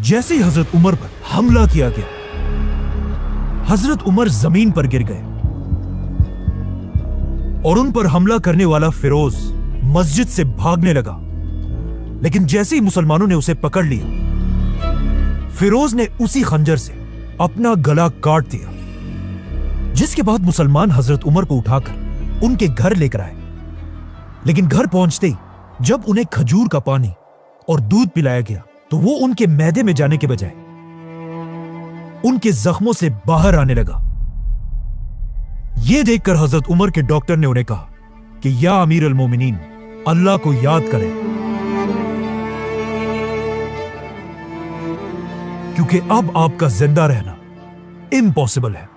जैसे ही हजरत उमर पर हमला किया गया, हजरत उमर जमीन पर गिर गए और उन पर हमला करने वाला फिरोज मस्जिद से भागने लगा। लेकिन जैसे ही मुसलमानों ने उसे पकड़ लिया, फिरोज ने उसी खंजर से अपना गला काट दिया। जिसके बाद मुसलमान हजरत उमर को उठाकर उनके घर लेकर आए। लेकिन घर पहुंचते ही जब उन्हें खजूर का पानी और दूध पिलाया गया तो वो उनके मैदे में जाने के बजाय उनके जख्मों से बाहर आने लगा। यह देखकर हजरत उमर के डॉक्टर ने उन्हें कहा कि या अमीर अल मोमिनीन, अल्लाह को याद करें, क्योंकि अब आपका जिंदा रहना इम्पॉसिबल है।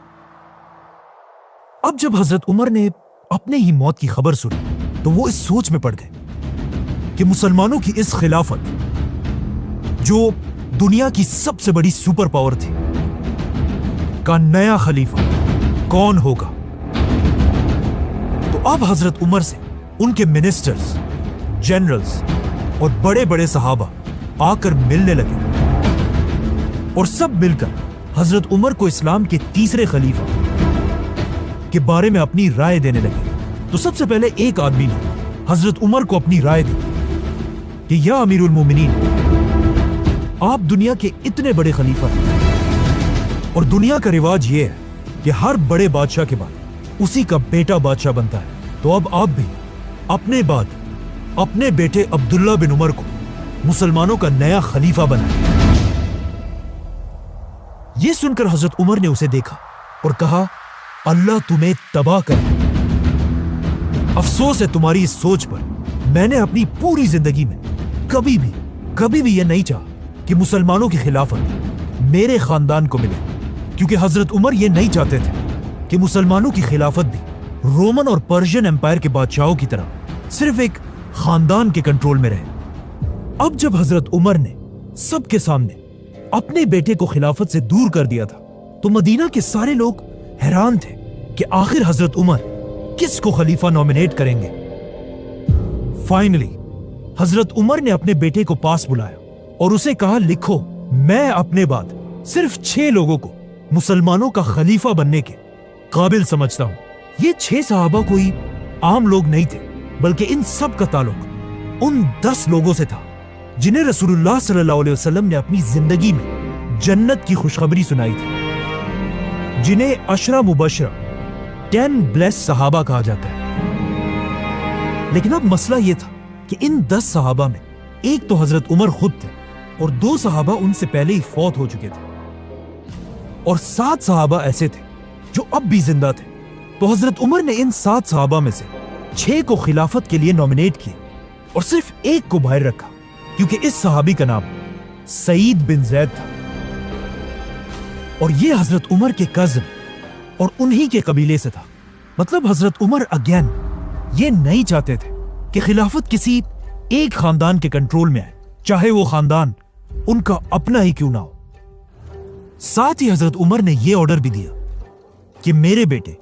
अब जब हजरत उमर ने अपने ही मौत की खबर सुनी तो वो इस सोच में पड़ गए कि मुसलमानों की इस खिलाफत, जो दुनिया की सबसे बड़ी सुपर पावर थी, का नया खलीफा कौन होगा। तो अब हजरत उमर से उनके मिनिस्टर्स, जनरल्स और बड़े बड़े सहाबा आकर मिलने लगे और सब मिलकर हजरत उमर को इस्लाम के तीसरे खलीफा के बारे में अपनी राय देने लगे। तो सबसे पहले एक आदमी ने हजरत उमर को अपनी राय दी कि या अमीरुल मोमिनीन, आप दुनिया के इतने बड़े खलीफा हैं और दुनिया का रिवाज यह है कि हर बड़े बादशाह के बाद उसी का बेटा बादशाह बनता है। तो अब आप भी अपने बाद अपने बेटे अब्दुल्ला बिन उमर को मुसलमानों का नया खलीफा बनाए। यह सुनकर हजरत उमर ने उसे देखा और कहा, अल्लाह तुम्हें तबाह करे। अफसोस है तुम्हारी इस सोच पर। मैंने अपनी पूरी जिंदगी में कभी भी यह नहीं चाहा कि मुसलमानों की खिलाफत मेरे खानदान को मिले, क्योंकि हजरत उमर यह नहीं चाहते थे कि मुसलमानों की खिलाफत भी रोमन और पर्शियन एम्पायर के बादशाहों की तरह सिर्फ एक खानदान के कंट्रोल में रहे। अब जब हजरत उमर ने सबके सामने अपने बेटे को खिलाफत से दूर कर दिया था तो मदीना के सारे लोग हैरान थे कि आखिर हजरत उमर किस को खलीफा नॉमिनेट करेंगे। फाइनली हजरत उमर ने अपने बेटे को पास बुलाया और उसे कहा, लिखो, मैं अपने बाद सिर्फ 6 लोगों को मुसलमानों का खलीफा बनने के काबिल समझता हूं। ये 6 सहाबा कोई आम लोग नहीं थे, बल्कि इन सब का ताल्लुक उन 10 लोगों से था जिन्हें रसूलुल्लाह सल्लल्लाहु अलैहि वसल्लम ने अपनी जिंदगी में जन्नत की खुशखबरी सुनाई थी, जिन्हें अशरा मुबशरा 10 ब्लेस सहाबा कहा जाता है। लेकिन अब मसला यह था कि इन 10 सहाबा में एक तो हजरत उमर खुद थे और 2 सहाबा उनसे पहले ही फौत हो चुके थे और 7 सहाबा ऐसे थे जो अब भी जिंदा थे। तो हजरत उमर ने इन 7 सहाबा में से 6 को खिलाफत के लिए नॉमिनेट किए और सिर्फ एक को बाहर रखा, क्योंकि इस सहाबी का नाम सईद बिन जैद था और यह हजरत उमर के कज़न और उन्हीं के कबीले से था। मतलब हजरत उमर अगेन ये नहीं चाहते थे कि खिलाफत किसी एक खानदान के कंट्रोल में आए, चाहे वो खानदान उनका अपना ही क्यों ना हो। साथ ही हजरत उमर ने यह ऑर्डर भी दिया कि मेरे बेटे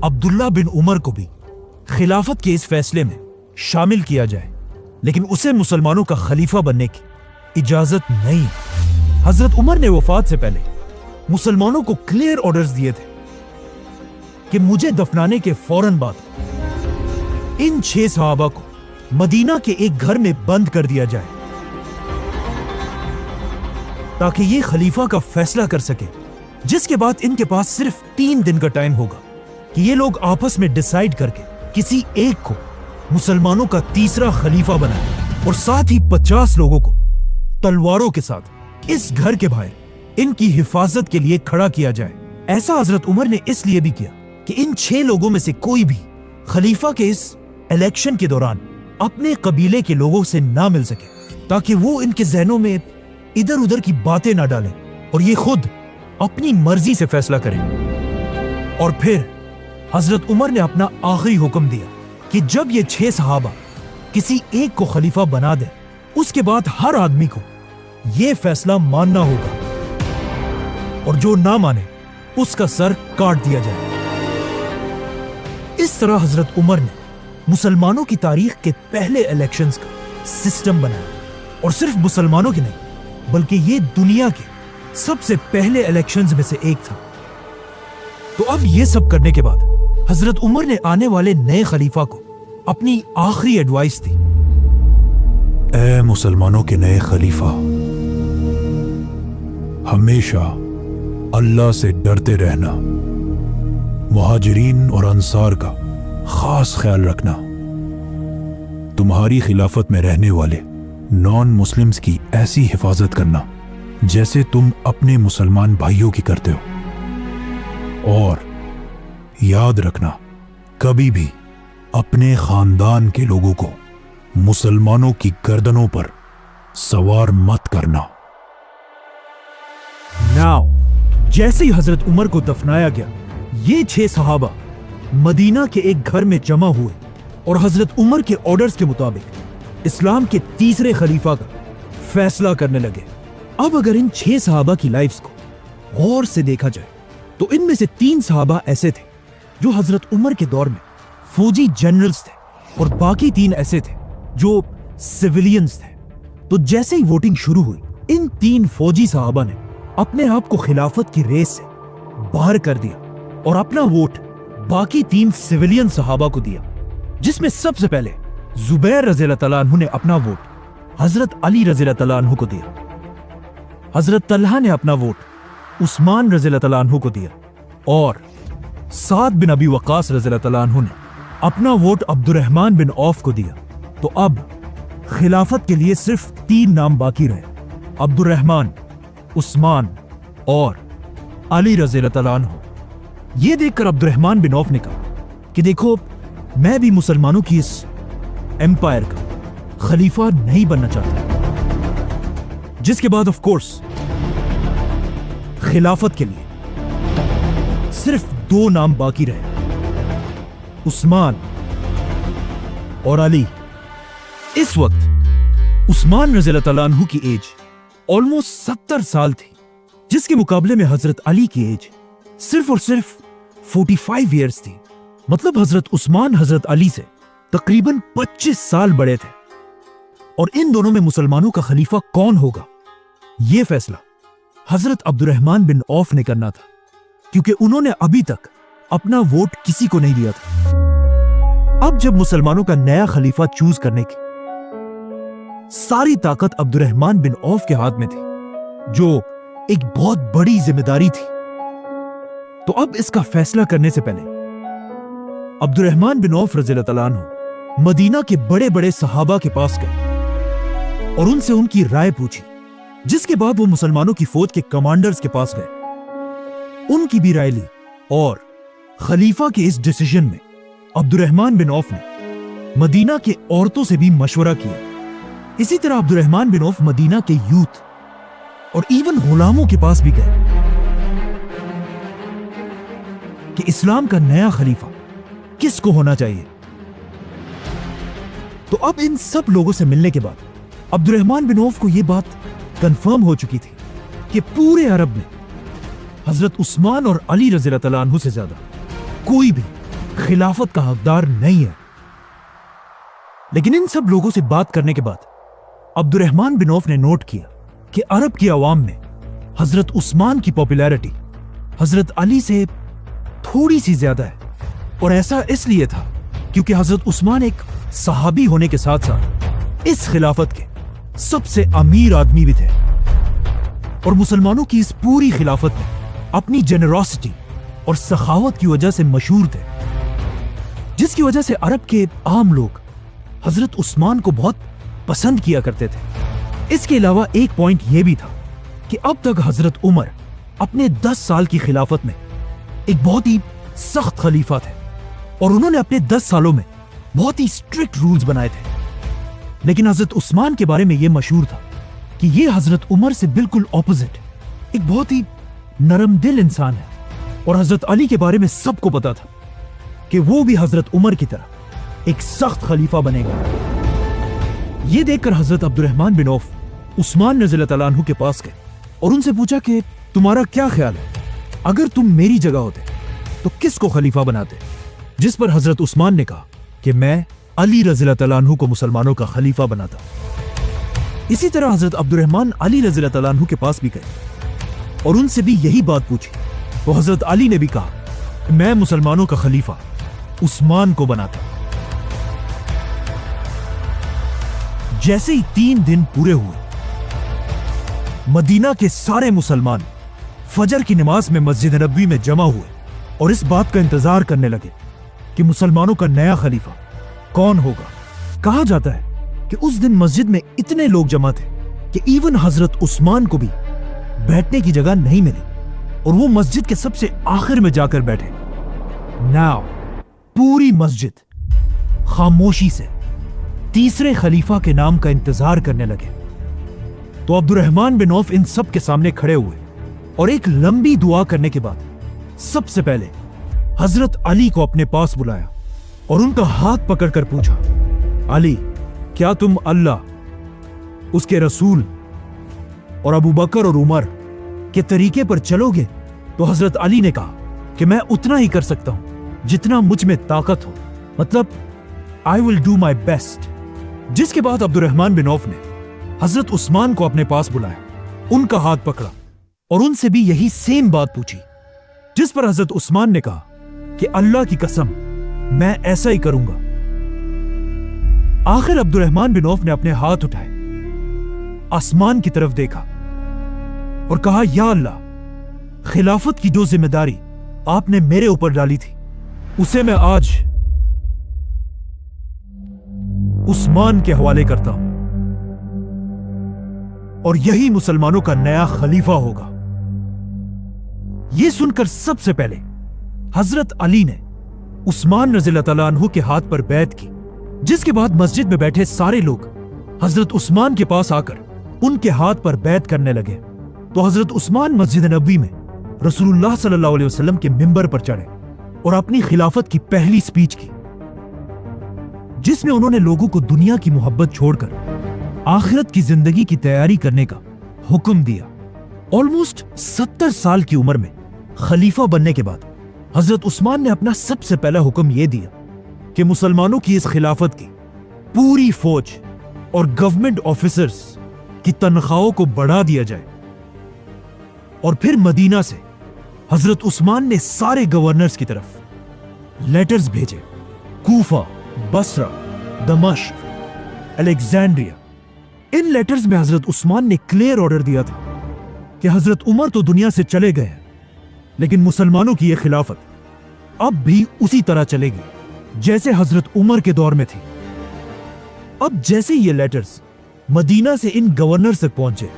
अब्दुल्ला बिन उमर को भी खिलाफत के इस फैसले में शामिल किया जाए, लेकिन उसे मुसलमानों का खलीफा बनने की इजाजत नहीं। हजरत उमर ने वफात से पहले मुसलमानों को क्लियर ऑर्डर्स दिए थे कि मुझे दफनाने के फौरन बाद इन 6 सहाबा को मदीना के एक घर में बंद कर दिया जाए, ताकि ये खलीफा का फैसला कर सके, जिसके बाद इनके पास सिर्फ 3 दिन का टाइम होगा कि ये लोग आपस में डिसाइड करके किसी एक को मुसलमानों का तीसरा खलीफा बनाए और साथ ही 50 लोगों को तलवारों के साथ इस घर के बाहर इनकी हिफाजत के लिए खड़ा किया जाए। ऐसा हजरत उमर ने इसलिए भी किया कि इन 6 लोगों में से कोई भी खलीफा के इस इलेक्शन के दौरान अपने कबीले के लोगों से ना मिल सके, ताकि वो इनके जहनों में इधर उधर की बातें ना डालें और ये खुद अपनी मर्जी से फैसला करें। और फिर हजरत उमर ने अपना आखिरी हुक्म दिया कि जब ये 6 सहाबा किसी एक को खलीफा बना दे, उसके बाद हर आदमी को यह फैसला मानना होगा और जो ना माने उसका सर काट दिया जाए। इस तरह हजरत उमर ने मुसलमानों की तारीख के पहले इलेक्शंस का सिस्टम बनाया और सिर्फ मुसलमानों की नहीं बल्कि ये दुनिया के सबसे पहले इलेक्शंस में से एक था। तो अब ये सब करने के बाद हजरत उमर ने आने वाले नए खलीफा को अपनी आखिरी एडवाइस दी। ए मुसलमानों के नए खलीफा, हमेशा अल्लाह से डरते रहना, मुहाजिरीन और अंसार का खास ख्याल रखना, तुम्हारी खिलाफत में रहने वाले नॉन मुस्लिम्स की ऐसी हिफाजत करना जैसे तुम अपने मुसलमान भाइयों की करते हो, और याद रखना कभी भी अपने खानदान के लोगों को मुसलमानों की गर्दनों पर सवार मत करना। नाउ जैसे ही हजरत उमर को दफनाया गया, ये 6 सहाबा मदीना के एक घर में जमा हुए और हजरत उमर के ऑर्डर्स के मुताबिक इस्लाम के तीसरे खलीफा का फैसला करने लगे। अब अगर इन 6 सहाबा की लाइफ्स को गौर से देखा जाए तो इनमें से 3 सहाबा ऐसे थे जो हजरत उमर के दौर में फौजी जनरल्स थे और बाकी 3 ऐसे थे जो सिविलियंस थे। तो जैसे ही वोटिंग शुरू हुई, इन 3 फौजी सहाबा ने अपने आप को खिलाफत की रेस से बाहर कर दिया और अपना वोट बाकी 3 सिविलियन सहाबा को दिया, जिसमें सबसे पहले जुबैर रज़ियल्लाहु तआला अन्हु ने अपना वोट हजरत अली रज़ियल्लाहु तआला अन्हु को दिया। हजरत तल्हा ने अपना वोट उस्मान रज़ियल्लाहु तआला अन्हु को दिया और साद बिन अबी वक्कास रज़ियल्लाहु तआला अन्हु ने अपना वोट अब्दुर्रहमान बिन औफ को दिया। तो अब खिलाफत के लिए सिर्फ 3 नाम बाकी रहे, अब्दुर्रहमान, उस्मान और अली रज़ियल्लाहु तआला अन्हु। ये देखकर अब्दुर्रहमान बिन औफ ने कहा कि देखो, मैं भी मुसलमानों की इस एम्पायर का खलीफा नहीं बनना चाहता। जिसके बाद ऑफ कोर्स खिलाफत के लिए सिर्फ 2 नाम बाकी रहे, उस्मान और अली। इस वक्त उस्मान रज़ियल्लाहु तआला अन्हु की एज ऑलमोस्ट 70 साल थी, जिसके मुकाबले में हजरत अली की एज सिर्फ और सिर्फ 45 ईयर्स थी। मतलब हजरत उस्मान हजरत अली से तकरीबन 25 साल बड़े थे। और इन दोनों में मुसलमानों का खलीफा कौन होगा, यह फैसला हजरत अब्दुर्रहमान बिन औफ ने करना था, क्योंकि उन्होंने अभी तक अपना वोट किसी को नहीं दिया था। अब जब मुसलमानों का नया खलीफा चूज करने की सारी ताकत अब्दुर्रहमान बिन औफ के हाथ में थी, जो एक बहुत बड़ी जिम्मेदारी थी, तो अब इसका फैसला करने से पहले अब्दुर्रहमान बिन औफ रज़ियल्लाहु तआला अन्हु मदीना के बड़े बड़े सहाबा के पास गए और उनसे उनकी राय पूछी। जिसके बाद वो मुसलमानों की फौज के कमांडर्स के पास गए, उनकी भी राय ली और खलीफा के इस डिसीजन में अब्दुर्रहमान बिन औफ ने मदीना के औरतों से भी मशवरा किया। इसी तरह अब्दुर्रहमान बिन औफ मदीना के यूथ और इवन गुलामों के पास भी गए कि इस्लाम का नया खलीफा किसको होना चाहिए। तो अब इन सब लोगों से मिलने के बाद अब्दुर्रहमान बिन औफ को यह बात कंफर्म हो चुकी थी कि पूरे अरब में हजरत उस्मान और अली रज़ियल्लाहु तआला अन्हु से ज्यादा कोई भी खिलाफत का हकदार नहीं है। लेकिन इन सब लोगों से बात करने के बाद अब्दुर्रहमान बिन औफ ने नोट किया कि अरब की आवाम में हजरत उस्मान की पॉपुलैरिटी हजरत अली से थोड़ी सी ज्यादा है। और ऐसा इसलिए था क्योंकि हजरत उस्मान एक सहाबी होने के साथ साथ इस खिलाफत के सबसे अमीर आदमी भी थे और मुसलमानों की इस पूरी खिलाफत में अपनी जेनरोसिटी और सखावत की वजह से मशहूर थे, जिसकी वजह से अरब के आम लोग हजरत उस्मान को बहुत पसंद किया करते थे। इसके अलावा एक पॉइंट यह भी था कि अब तक हजरत उमर अपने 10 साल की खिलाफत में एक बहुत ही सख्त खलीफा थे और उन्होंने अपने 10 सालों में बहुत ही स्ट्रिक्ट रूल्स बनाए थे। लेकिन हजरत उस्मान के बारे में यह मशहूर था कि यह हजरत उमर से बिल्कुल ऑपोजिट एक बहुत ही नरम दिल इंसान है। और हजरत अली के बारे में सबको पता था कि वो भी हजरत उमर की तरह एक सख्त खलीफा बनेगा। यह देखकर हजरत अब्दुर्रहमान बिन औफ उस्मान रज़ियल्लाहु तआला अन्हु के पास गए और उनसे पूछा कि तुम्हारा क्या ख्याल है, अगर तुम मेरी जगह होते तो किसको खलीफा बनाते। जिस पर हजरत उस्मान ने कहा कि मैं अली रज़ियल्लाहु तआला अन्हु को मुसलमानों का खलीफा बनाता। इसी तरह हजरत अब्दुर्रहमान अली रज़ी अल्लाह तआला अन्हु के पास भी गए और उनसे भी यही बात पूछी। तो हजरत अली ने भी कहा मैं मुसलमानों का खलीफा उस्मान को बनाता। जैसे ही 3 दिन पूरे हुए, मदीना के सारे मुसलमान फजर की नमाज में मस्जिद नबवी में जमा हुए और इस बात का इंतजार करने लगे कि मुसलमानों का नया खलीफा कौन होगा। कहा जाता है कि उस दिन मस्जिद में इतने लोग जमा थे कि इवन हजरत उस्मान को भी बैठने की जगह नहीं मिली और वो मस्जिद के सबसे आखिर में जाकर बैठे। नाउ पूरी मस्जिद खामोशी से तीसरे खलीफा के नाम का इंतजार करने लगे। तो अब्दुर्रहमान बिन औफ इन सब के सामने खड़े हुए और एक लंबी दुआ करने के बाद सबसे पहले हजरत अली को अपने पास बुलाया और उनका हाथ पकड़कर पूछा, अली, क्या तुम अल्लाह, उसके रसूल और अबू बकर और उमर के तरीके पर चलोगे? तो हजरत अली ने कहा कि मैं उतना ही कर सकता हूं जितना मुझ में ताकत हो, मतलब I will do my best. जिसके बाद अब्दुर्रहमान बिन औफ ने हजरत उस्मान को अपने पास बुलाया, उनका हाथ पकड़ा और उनसे भी यही सेम बात पूछी, जिस पर हजरत उस्मान ने कहा कि अल्लाह की कसम मैं ऐसा ही करूंगा। आखिर अब्दुर्रहमान बिन औफ ने अपने हाथ उठाए, आसमान की तरफ देखा और कहा, या अल्लाह, खिलाफत की जो जिम्मेदारी आपने मेरे ऊपर डाली थी उसे मैं आज उस्मान के हवाले करता हूं और यही मुसलमानों का नया खलीफा होगा। यह सुनकर सबसे पहले हजरत अली ने उस्मान रज़ी अल्लाह तआला अन्हु के हाथ पर बैत की, जिसके बाद मस्जिद में बैठे सारे लोग हजरत उस्मान के पास आकर उनके हाथ पर बैत करने लगे। तो हजरत उस्मान मस्जिद नबवी में रसूलुल्लाह सल्लल्लाहु अलैहि वसल्लम के मिंबर पर चढ़े और अपनी खिलाफत की पहली स्पीच की, जिसमें उन्होंने लोगों को दुनिया की मोहब्बत छोड़कर आखिरत की जिंदगी की तैयारी करने का हुक्म दिया। ऑलमोस्ट 70 साल की उम्र में खलीफा बनने के बाद हजरत उस्मान ने अपना सबसे पहला हुक्म यह दिया कि मुसलमानों की इस खिलाफत की पूरी फौज और गवर्नमेंट ऑफिसर्स की तनख्वाहों को बढ़ा दिया जाए। और फिर मदीना से हजरत उस्मान ने सारे गवर्नर्स की तरफ लेटर्स भेजे, कूफा, बसरा, दमश्क, अलेक्जेंड्रिया। इन लेटर्स में हजरत उस्मान ने क्लियर ऑर्डर दिया था कि हजरत उमर तो दुनिया से चले गए हैं, लेकिन मुसलमानों की यह खिलाफत अब भी उसी तरह चलेगी जैसे हजरत उमर के दौर में थी। अब जैसे ये लेटर्स मदीना से इन गवर्नर तक पहुंचे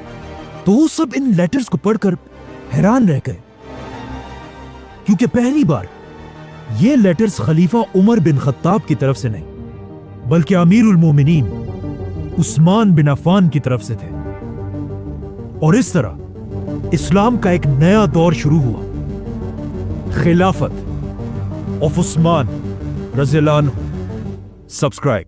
तो वो सब इन लेटर्स को पढ़कर हैरान रह गए, क्योंकि पहली बार ये लेटर्स खलीफा उमर बिन खत्ताब की तरफ से नहीं बल्कि अमीरुल मोमिनीन उस्मान बिन अफ़ान की तरफ से थे। और इस तरह इस्लाम का एक नया दौर शुरू हुआ, खिलाफत ऑफ उस्मान रज़ियल्लाहु अन्हु। सब्सक्राइब।